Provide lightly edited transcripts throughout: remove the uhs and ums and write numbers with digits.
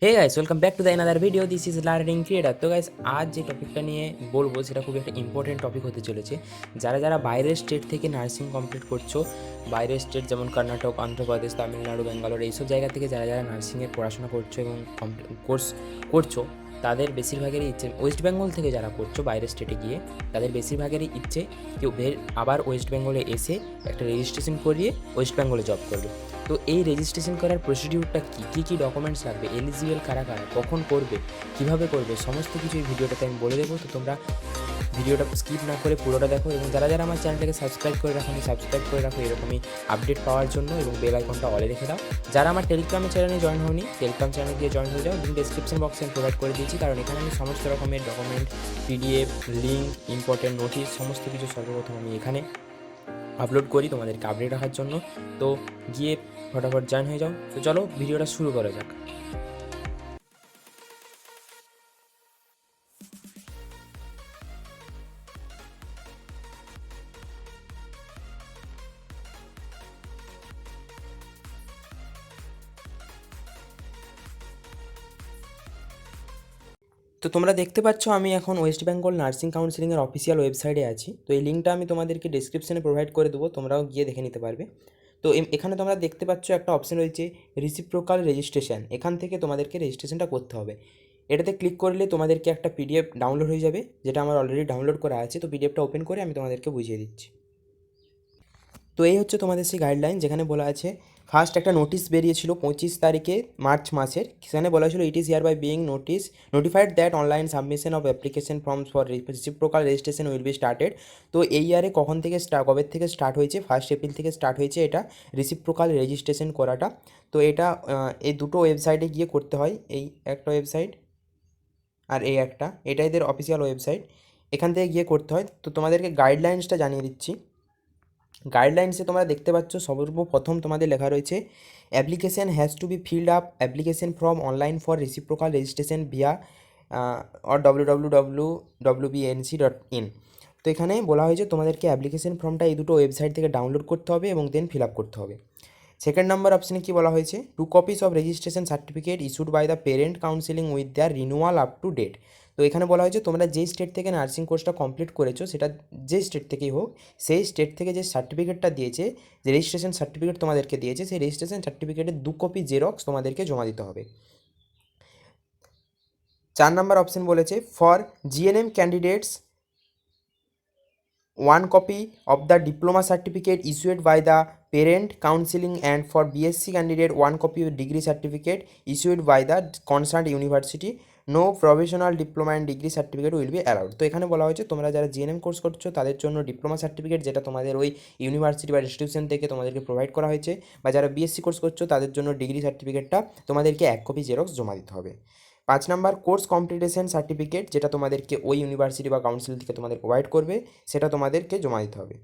Hey guys, welcome back to the another video. This is learning creator. তো guys, আজ যে টপিকটা নিয়ে বলবো সেটা খুবই একটা ইম্পর্টেন্ট টপিক হতে চলেছে। যারা যারা বাইরের স্টেট থেকে নার্সিং কমপ্লিট করছো, বাইরের স্টেট যেমন কর্ণাটক, অন্ধ্রপ্রদেশ, তামিলনাড়ু, ব্যাঙ্গালোর, এইসব জায়গা থেকে যারা যারা নার্সিংয়ের পড়াশোনা করছো এবং কোর্স করছো, তাদের বেশিরভাগেরই ইচ্ছে, ওয়েস্ট বেঙ্গল থেকে যারা করছো বাইরের স্টেটে গিয়ে, তাদের বেশিরভাগেরই ইচ্ছে কেউ আবার ওয়েস্ট বেঙ্গলে এসে একটা রেজিস্ট্রেশন করিয়ে ওয়েস্ট বেঙ্গলে জব করবে। তো এই রেজিস্ট্রেশন করার প্রসিডিউরটা কী কী ডকুমেন্টস লাগবে, এলিজিবল কারা কারা, কখন করবে, কিভাবে করবে, সমস্ত কিছু এই ভিডিওটাতে আমি বলে দেবো। তো তোমরা ভিডিওটা স্কিপ না করে পুরোটা দেখো এবং যারা যারা আমার চ্যানেলটাকে সাবস্ক্রাইব করে রাখো সাবস্ক্রাইব করে রাখো এরকমই আপডেট পাওয়ার জন্য, এবং বেল আইকনটা অলে রেখে দাও। যারা আমার টেলিগ্রাম চ্যানেলে জয়েন হয়নি, টেলিগ্রাম চ্যানেলে গিয়ে জয়েন হয়ে যাও। লিঙ্ক ডেসক্রিপশন বক্সে আমি প্রোভাইড করে দিয়েছি, কারণ এখানে আমি সমস্ত রকমের document, PDF, link, important notice, সমস্ত কিছু সর্বপ্রথম আমি এখানে আপলোড করি তোমাদেরকে আপডেট রাখার জন্য। তো গিয়ে ফটাফট জয়েন হয়ে যাও। তো চলো ভিডিওটা শুরু করা যাক। তো তোমরা দেখতে পাচ্ছ আমি এখন ওয়েস্ট বেঙ্গল নার্সিং কাউন্সিলিংয়ের অফিসিয়াল ওয়েবসাইটে আছি। তো এই লিঙ্কটা আমি তোমাদেরকে ডিসক্রিপশনে প্রোভাইড করে দেবো, তোমরাও গিয়ে দেখে নিতে পারবে। তো এখানে তোমরা দেখতে পাচ্ছ একটা অপশন রয়েছে রিসিপ্রোকাল রেজিস্ট্রেশন। এখান থেকে তোমাদেরকে রেজিস্ট্রেশনটা করতে হবে। এটাতে ক্লিক করলে তোমাদেরকে একটা পিডিএফ ডাউনলোড হয়ে যাবে, যেটা আমার অলরেডি ডাউনলোড করা আছে। তো পিডিএফটা ওপেন করে আমি তোমাদেরকে বুঝিয়ে দিচ্ছি। তো এই হচ্ছে তোমাদের সেই গাইডলাইন, যেখানে বলা আছে ফার্স্ট একটা নোটিশ বেরিয়েছিল 25 তারিখে মার্চ মাসের। সেখানে বলা ছিল it is here by being notified that online submission of application forms for reciprocal registration will be started. তো এই ইয়ারে কবে থেকে স্টার্ট হয়েছে? 1 এপ্রিল থেকে স্টার্ট হয়েছে এটা রিসিপ্রোকাল রেজিস্ট্রেশন করাটা। তো এটা এই দুটো ওয়েবসাইটে গিয়ে করতে হয়। এই একটা ওয়েবসাইট আর এই একটা, এটা এদের অফিসিয়াল ওয়েবসাইট। এখান থেকে গিয়ে করতে হয়। তো তোমাদেরকে গাইডলাইন্সটা জানিয়ে দিচ্ছি। গাইডলাইন্সে তোমরা দেখতে পাচ্ছ সর্বপ্রথম তোমাদের লেখা রয়েছে application has to be filled up application from online for reciprocal registration via or www.wbnc.in। তো এখানে বলা হয়েছে তোমাদেরকে অ্যাপ্লিকেশন ফর্মটা এই দুটো ওয়েবসাইট থেকে ডাউনলোড করতে হবে এবং দেন ফিল আপ করতে হবে। সেকেন্ড নাম্বার অপশানে কী বলা হয়েছে, 2 copies of registration certificate issued by the parent counselling with their renewal up to date. তো এখানে বলা হয়েছে তোমরা যেই স্টেট থেকে নার্সিং কোর্সটা কমপ্লিট করেছো, সেটা যেই স্টেট থেকেই হোক, সেই স্টেট থেকে যে সার্টিফিকেটটা দিয়েছে, যে রেজিস্ট্রেশন সার্টিফিকেট তোমাদেরকে দিয়েছে, সেই রেজিস্ট্রেশন সার্টিফিকেটের 2 কপি জেরক্স তোমাদেরকে জমা দিতে হবে। 4 নাম্বার অপশন বলেছে for GNM candidates 1 copy of the diploma certificate issued by the parent counseling, and for BSc candidate 1 copy of degree certificate issued by the concerned university. No provisional diploma and degree certificate will be allowed। তো এখানে বলা হয়েছে তোমরা যারা GNM course করছো তাদের জন্য diploma certificate, যেটা তোমাদের ওই ইউনিভার্সিটি বা ইনস্টিটিউশন থেকে তোমাদেরকে প্রোভাইড করা হয়েছে, বা যারা বিএসসি কোর্স করছো তাদের জন্য ডিগ্রি সার্টিফিকেটটা তোমাদেরকে 1 কপি জেরক্স জমা দিতে হবে। 5 নাম্বার কোর্স কমপ্লিটেশন সার্টিফিকেট, যেটা তোমাদেরকে ওই ইউনিভার্সিটি বা কাউন্সিল থেকে তোমাদের প্রোভাইড করবে, সেটা তোমাদেরকে জমা দিতে হবে।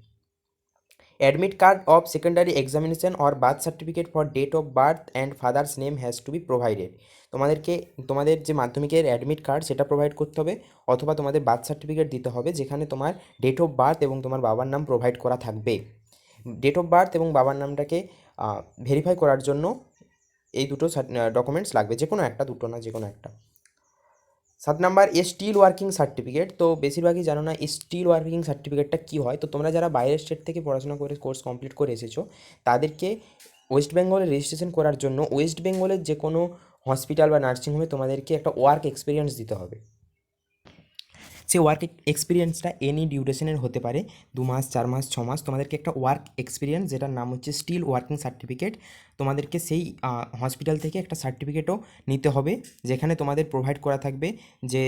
Admit card of secondary examination or birth certificate for date of birth and father's name has to be provided. তোমাদেরকে তোমাদের যে মাধ্যমিকের অ্যাডমিট কার্ড সেটা প্রোভাইড করতে হবে, অথবা তোমাদের বার্থ সার্টিফিকেট দিতে হবে, যেখানে তোমার ডেট অফ বার্থ এবং তোমার বাবার নাম প্রোভাইড করা থাকবে। ডেট অফ বার্থ এবং বাবার নামটাকে ভেরিফাই করার জন্য এই দুটো ডকুমেন্টস লাগবে, যে কোনো একটা, দুটো না, যে কোনো একটা। 7 নাম্বার স্টিল ওয়ার্কিং সার্টিফিকেট। তো বেশিরভাগই জানো না স্টিল ওয়ার্কিং সার্টিফিকেটটা কী হয়। তো তোমরা যারা বাইরের স্টেট থেকে পড়াশোনা করে কোর্স কমপ্লিট করে এসেছো, তাদেরকে ওয়েস্ট বেঙ্গলে রেজিস্ট্রেশন করার জন্য ওয়েস্ট বেঙ্গলের যে কোনো হসপিটাল বা নার্সিংহোমে তোমাদেরকে একটা ওয়ার্ক এক্সপিরিয়েন্স দিতে হবে। সেই ওয়ার্ক এক্সপিরিয়েন্সটা এনি ডিউরেশনের হতে পারে, 2 মাস, 4 মাস, 6 মাস। তোমাদেরকে একটা ওয়ার্ক এক্সপিরিয়েন্স, যেটার নাম হচ্ছে স্টিল ওয়ার্কিং সার্টিফিকেট, তোমাদেরকে সেই হসপিটাল থেকে একটা সার্টিফিকেটও নিতে হবে, যেখানে তোমাদের প্রোভাইড করা থাকবে যে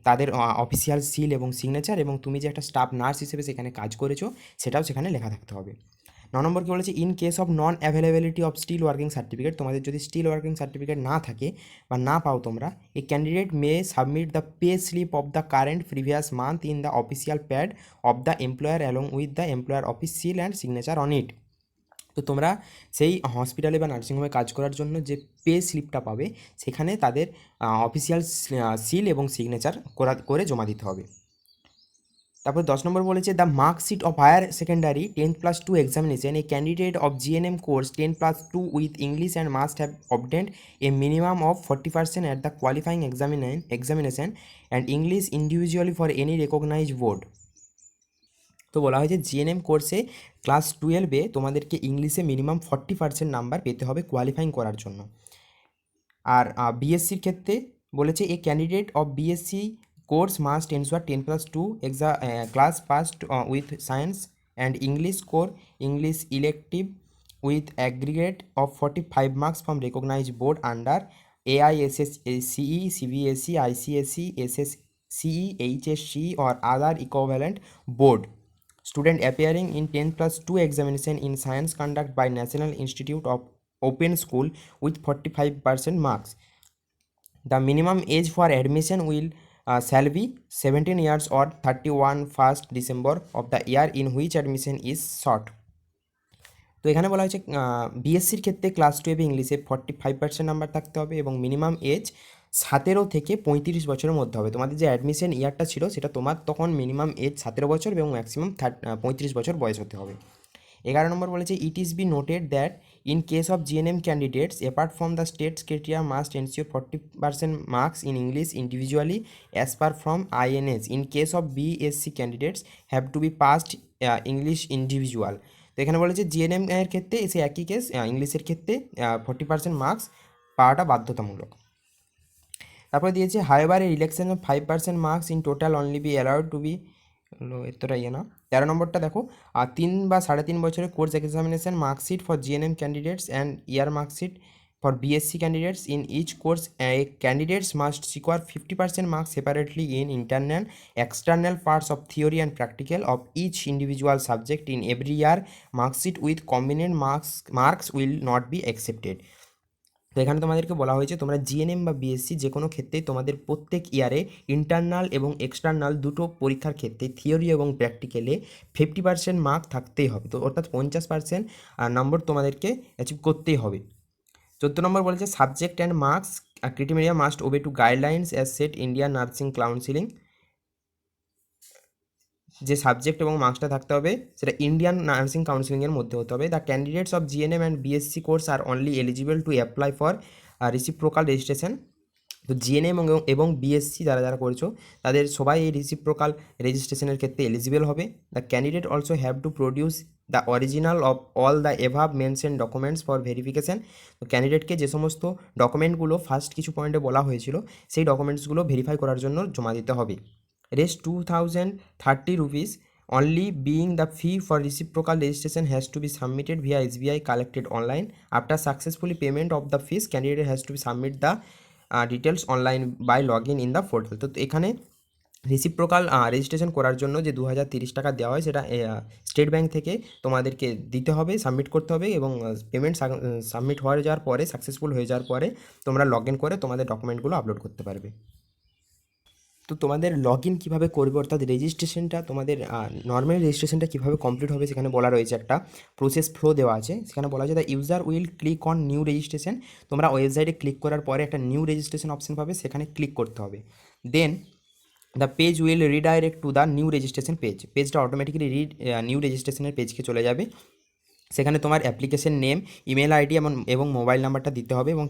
তাদের অফিসিয়াল সিল এবং সিগনেচার, এবং তুমি যে একটা স্টাফ নার্স হিসেবে সেখানে কাজ করেছো সেটাও সেখানে লেখা থাকতে হবে। 9 নম্বর কী বলেছে, in case of non availability of still working certificate, তোমাদের যদি স্টিল ওয়ার্কিং সার্টিফিকেট না থাকে বা না পাও তোমরা, a candidate may submit the pay slip of the current previous month in the official pad of the employer along with the employer office seal and signature on it. তো তোমরা সেই হসপিটালে বা নার্সিংহোমে কাজ করার জন্য যে পে স্লিপটা পাবে, সেখানে তাদের অফিসিয়াল সিল এবং সিগনেচার করে জমা দিতে হবে। তারপর 10 নম্বর বলেছে the marksheet of higher secondary 10+2 examination a candidate of GNM course 10+2 with English and must have obtained a minimum of 40% at the qualifying examination and English individually for any recognise board. তো বলা হয়েছে GNM কোর্সে class 12-এ তোমাদেরকে ইংলিশে minimum 40% number পেতে হবে qualifying করার জন্য। আর বিএসসির ক্ষেত্রে বলেছে এ candidate of BSc course must ensure 10+2 class past with science and English core English elective with aggregate of 45 marks from recognized board under AISSCE, CBSE, ICSE, SSCE, HSCE or other equivalent board. Student appearing in 10+2 examination in science conduct by National Institute of Open School with 45% marks. The minimum age for admission will shall be 17 years or 31st December of the year in which admission is sought. তো এখানে বলা হয়েছে বিএসসির ক্ষেত্রে class 12 ইংলিশে 45% number থাকতে হবে এবং minimum age 17 থেকে 35 বছরের মধ্যে হবে। তোমাদের যে অ্যাডমিশন ইয়ারটা ছিল সেটা তোমার তখন মিনিমাম এজ 17 বছর এবং ম্যাক্সিমাম 35 বছর বয়স হতে হবে। 11 নম্বর বলেছে it is be noted that in case of GNM candidates apart from the states criteria must ensure 40% marks in English individually as per from INS. In case of BSc candidates have to be passed English individual. তো এখানে বলেছে GNM এর ক্ষেত্রে সে একই case, ইংলিশের ক্ষেত্রে 40% marks পাওয়াটা বাধ্যতামূলক। তারপরে দিয়েছে হাইবার election 5% marks in total only be allowed to be এতটা ইয়ে না। 13 নম্বরটা দেখো 3 বা 3.5 বছরের course examination marksheet for GNM candidates and year marksheet for BSc candidates in each course candidates must secure 50% marks separately in internal external parts of theory and practical of each individual subject in every year marksheet with combined marks will not be accepted. তো এখানে তোমাদেরকে বলা হয়েছে তোমরা GNM বা BSc যে কোনো ক্ষেত্রেই তোমাদের প্রত্যেক ইয়ারে ইন্টারনাল এবং এক্সটার্নাল দুটো পরীক্ষার ক্ষেত্রে থিওরি এবং প্র্যাকটিক্যালে 50% মার্ক থাকতেই হবে। তো অর্থাৎ 50% নম্বর তোমাদেরকে অ্যাচিভ করতেই হবে। 14 নম্বর বলেছে subject and marks criteria must obey to guidelines as set Indian nursing counselling. যে সাবজেক্ট এবং মার্কসটা থাকতে হবে সেটা ইন্ডিয়ান নার্সিং কাউন্সিলিংয়ের মধ্যে হতে হবে। The candidates of GNM and BSc course are only eligible to apply for reciprocal registration. তো জিএনএম এবং বিএসসি যারা যারা করেছো তাদের সবাই এই রিসিপ্রোকাল রেজিস্ট্রেশনের ক্ষেত্রে এলিজিবল হবে। The candidate also have to produce the original of all the above mention documents for verification. তো ক্যান্ডিডেটকে যে সমস্ত ডকুমেন্টগুলো ফার্স্ট কিছু পয়েন্টে বলা হয়েছিল সেই ডকুমেন্টসগুলো ভেরিফাই করার জন্য জমা দিতে হবে। Rest 2030 rupees only being the fee for reciprocal registration has to be submitted via SBI collected online. After successfully payment of the fees, candidate has to submit the details online by login in the portal. তো এখানে reciprocal registration করার জন্য যে 2030 টাকা দেওয়া হয় সেটা state bank থেকে তোমাদেরকে দিতে হবে, সাবমিট করতে হবে এবং পেমেন্ট সাবমিট হয়ে যাওয়ার পরে সাকসেসফুল হয়ে যাওয়ার পরে তোমরা লগ ইন করে তোমাদের ডকুমেন্টগুলো আপলোড করতে পারবে। তো তোমাদের লগ ইন কীভাবে করবে অর্থাৎ রেজিস্ট্রেশনটা তোমাদের নর্মাল রেজিস্ট্রেশনটা কীভাবে কমপ্লিট হবে সেখানে বলা রয়েছে, একটা প্রসেস ফ্লো দেওয়া আছে। সেখানে বলা আছে the user will click on new registration. তোমরা ওয়েবসাইটে ক্লিক করার পরে একটা নিউ রেজিস্ট্রেশন অপশন পাবে, সেখানে ক্লিক করতে হবে। Then the page will redirect to the new registration পেজটা অটোমেটিক্যালি নিউ রেজিস্ট্রেশনের পেজকে চলে যাবে। সেখানে তোমার অ্যাপ্লিকেশন নেম, ইমেল আইডি এবং মোবাইল নাম্বারটা দিতে হবে এবং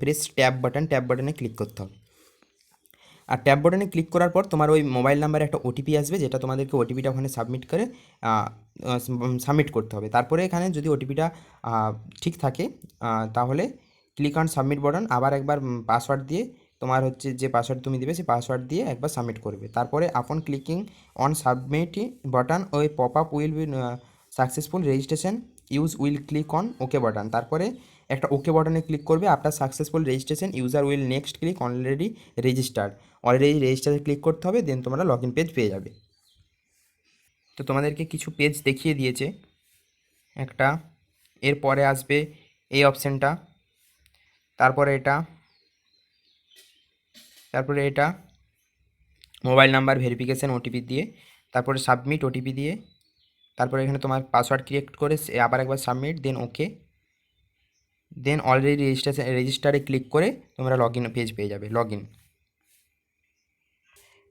প্রেস ট্যাব বাটনে ক্লিক করতে হবে। আর ট্যাব বাটনে ক্লিক করার পর তোমার ওই মোবাইল নাম্বারে একটা ওটিপি আসবে, যেটা তোমাদেরকে ওটিপিটা ওখানে সাবমিট করতে হবে। তারপরে এখানে যদি ওটিপিটা ঠিক থাকে তাহলে ক্লিক অন সাবমিট বাটন, আবার একবার পাসওয়ার্ড দিয়ে তোমার হচ্ছে যে পাসওয়ার্ড তুমি দেবে সেই পাসওয়ার্ড দিয়ে একবার সাবমিট করবে। তারপরে আপন ক্লিকিং অন সাবমিট বাটন ওই pop up will be successful registration use will click on okay button. তারপরে একটা ওকে বাটনে ক্লিক করবে। After successful registration user will next click already রেজিস্টারে ক্লিক করতে হবে, দেন তোমরা লগ ইন পেজ পেয়ে যাবে। তো তোমাদেরকে কিছু পেজ দেখিয়ে দিয়েছে একটা, এরপরে আসবে এই অপশানটা, তারপরে এটা মোবাইল নাম্বার ভেরিফিকেশান ওটিপি দিয়ে, তারপরে সাবমিট ওটিপি দিয়ে, তারপরে এখানে তোমার পাসওয়ার্ড ক্রিয়েট করে আবার একবার সাবমিট, দেন ওকে, দেন অলরেডি রেজিস্টারে ক্লিক করে তোমরা লগ ইন পেজ পেয়ে যাবে। লগ ইন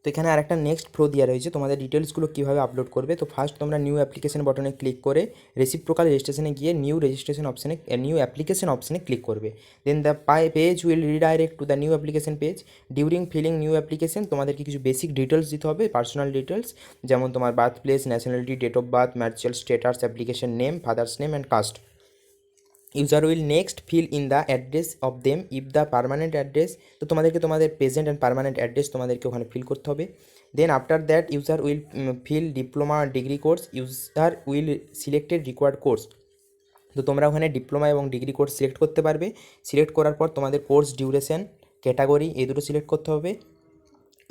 তো এখানে আরেকটা নেক্সট ফ্লো দেওয়া রয়েছে, তোমাদের ডিটেলসগুলো কীভাবে আপলোড করবে। তো ফার্স্ট তোমরা নিউ অ্যাপ্লিকেশন বাটনে ক্লিক করে রেসিপ্রোকাল রেজিস্ট্রেশনে গিয়ে নিউ রেজিস্ট্রেশন অপশানে নিউ অ্যাপ্লিকেশন অপশানে ক্লিক করবে। Then the page will redirect to the new application page. During filling new application তোমাদেরকে কিছু বেসিক ডিটেলস দিতে হবে, পার্সোনাল ডিটেলস, যেমন তোমার birth place, nationality, date of birth, marital status, application name, father's name and caste. User will next fill in the address of them if the permanent address. তো তোমাদেরকে তোমাদের present and permanent address তোমাদেরকে ওখানে fill করতে হবে। Then after that user will fill diploma degree course. User will selected required course. তো তোমরা ওখানে ডিপ্লোমা এবং ডিগ্রি কোর্স সিলেক্ট করতে পারবে। সিলেক্ট করার পর তোমাদের কোর্স ডিউরেশন, ক্যাটাগরি এই দুটো সিলেক্ট করতে হবে।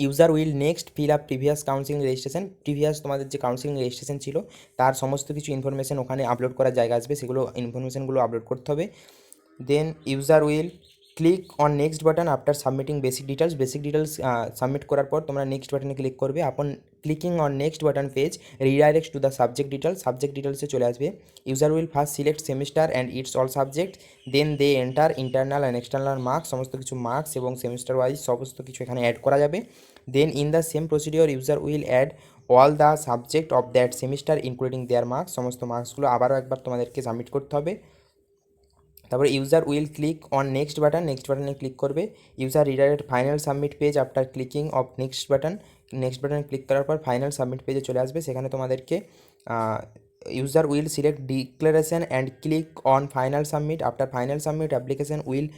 User will next fill up previous counselling registration. Previous তোমাদের যে কাউন্সিলিং রেজিস্ট্রেশন ছিল তার সমস্ত কিছু ইনফরমেশন ওখানে আপলোড করার জায়গা আসবে, সেগুলো ইনফরমেশনগুলো আপলোড করতে হবে। Then user will click on next button after submitting basic details. Basic details submit করার পর তোমরা নেক্সট বাটনে ক্লিক করবে। Upon clicking on next button page redirect to the subject details. Subject ডিটেলসে চলে আসবে। User will first select semester and its all subject. Then they enter internal and external marks, সমস্ত কিছু মার্কস এবং semester wise সমস্ত কিছু এখানে add করা যাবে। Then in the same procedure user will add all the subject of that semester including their marks. সমস্ত মার্কসগুলো আবারও একবার তোমাদেরকে সাবমিট করতে হবে। তারপরে user will click on next button. Next বাটনে ক্লিক করবে। User redirect final submit page after clicking of next button. Next বাটনে ক্লিক করার পর ফাইনাল সাবমিট পেজে চলে আসবে। সেখানে তোমাদেরকে user will select declaration and click on final submit. After final submit application will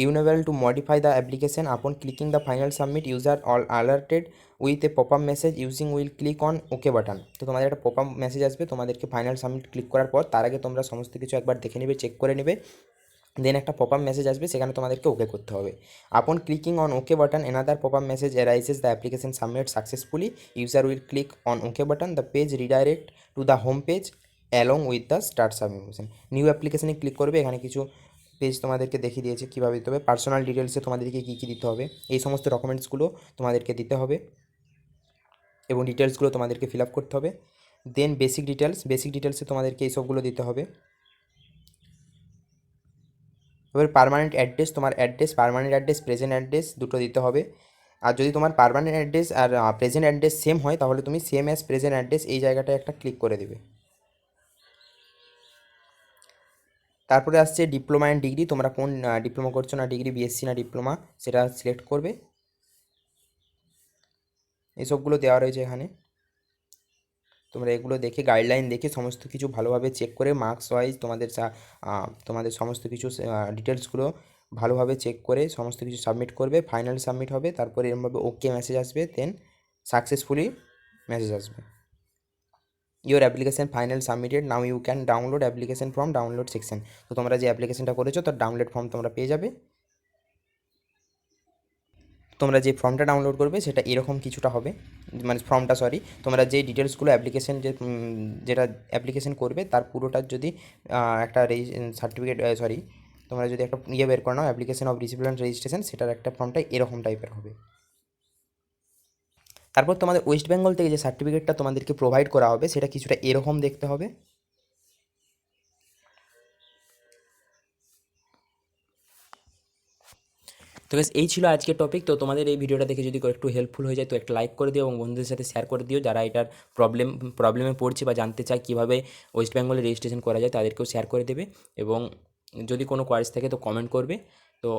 enable to modify the application. Upon clicking the final submit user all alerted with a pop-up message using will click on OK button. তো তোমাদের একটা popup message আসবে তোমাদেরকে final submit click করার পর। তার আগে তোমরা সমস্ত কিছু একবার দেখে নেবে, চেক করে নেবে। দেন একটা পপআপ মেসেজ আসবে, সেখানে তোমাদেরকে ওকে করতে হবে। Upon clicking on okay button another popup message arises the application submit successfully. User will click on okay button. The page redirect to the home page along with the start submission. New অ্যাপ্লিকেশনে click করবে। এখানে কিছু page তোমাদেরকে দেখিয়ে দিয়েছে কীভাবে দিতে হবে। পার্সোনাল ডিটেলসে তোমাদেরকে কী কী দিতে হবে, এই সমস্ত ডকুমেন্টসগুলো তোমাদেরকে দিতে হবে এবং ডিটেলসগুলো তোমাদেরকে ফিল আপ করতে হবে। দেন বেসিক ডিটেলসে তোমাদেরকে এইসবগুলো দিতে হবে। এবার পার্মানেন্ট অ্যাড্রেস, তোমার address, permanent address, present address দুটো দিতে হবে। আর যদি তোমার পার্মানেন্ট অ্যাড্রেস আর প্রেজেন্ট অ্যাড্রেস সেম হয় তাহলে তুমি সেম অ্যাজ প্রেজেন্ট অ্যাড্রেস এই জায়গাটায় একটা ক্লিক করে দেবে। তারপরে আসছে ডিপ্লোমা অ্যান্ড ডিগ্রি। তোমরা কোন ডিপ্লোমা করছো না ডিগ্রি, বিএসসি না ডিপ্লোমা, সেটা সিলেক্ট করবে। এসবগুলো দেওয়া রয়েছে এখানে। তোমরা এগুলো দেখে গাইডলাইন দেখে সমস্ত কিছু ভালোভাবে চেক করে মার্কস ওয়াইজ তোমাদের সমস্ত কিছু ডিটেলসগুলো ভালোভাবে চেক করে সমস্ত কিছু সাবমিট করবে। ফাইনাল সাবমিট হবে, তারপরে এরমভাবে ওকে মেসেজ আসবে, দেন সাকসেসফুলি মেসেজ আসবে। Your application final submitted, now you can download application form download section. তো তোমরা যে অ্যাপ্লিকেশনটা করেছো তার ডাউনলোড ফর্ম তোমরা পেয়ে যাবে। তোমরা যে ফর্মটা ডাউনলোড করবে সেটা এরকম কিছুটা হবে, মানে ফর্মটা সরি, তোমরা যে ডিটেলসগুলো অ্যাপ্লিকেশন যেটা অ্যাপ্লিকেশন করবে তার পুরোটার যদি একটা সার্টিফিকেট সরি তোমরা যদি একটা বের করে নাও অ্যাপ্লিকেশন অফ রিসিপিয়েন্ট রেজিস্ট্রেশন, সেটার একটা ফর্মটা এরকম টাইপের হবে। তারপর তোমাদের ওয়েস্ট বেঙ্গল থেকে যে সার্টিফিকেটটা তোমাদেরকে প্রোভাইড করা হবে সেটা কিছুটা এরকম দেখতে হবে। তো গাইস এই ছিল আজকের টপিক। তো তোমাদের এই ভিডিওটা দেখে যদি একটু হেল্পফুল হয়ে যায় তো একটা লাইক করে দিও এবং বন্ধুদের সাথে শেয়ার করে দিও, যারা এটার প্রবলেমে পড়ছে বা জানতে চায় কীভাবে ওয়েস্ট বেঙ্গলে রেজিস্ট্রেশন করা যায় তাদেরকেও শেয়ার করে দেবে। এবং যদি কোনো কোয়ারিজ থাকে তো কমেন্ট করবে। তো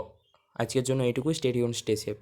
আজকের জন্য এইটুকুই। Stay tune, stay safe.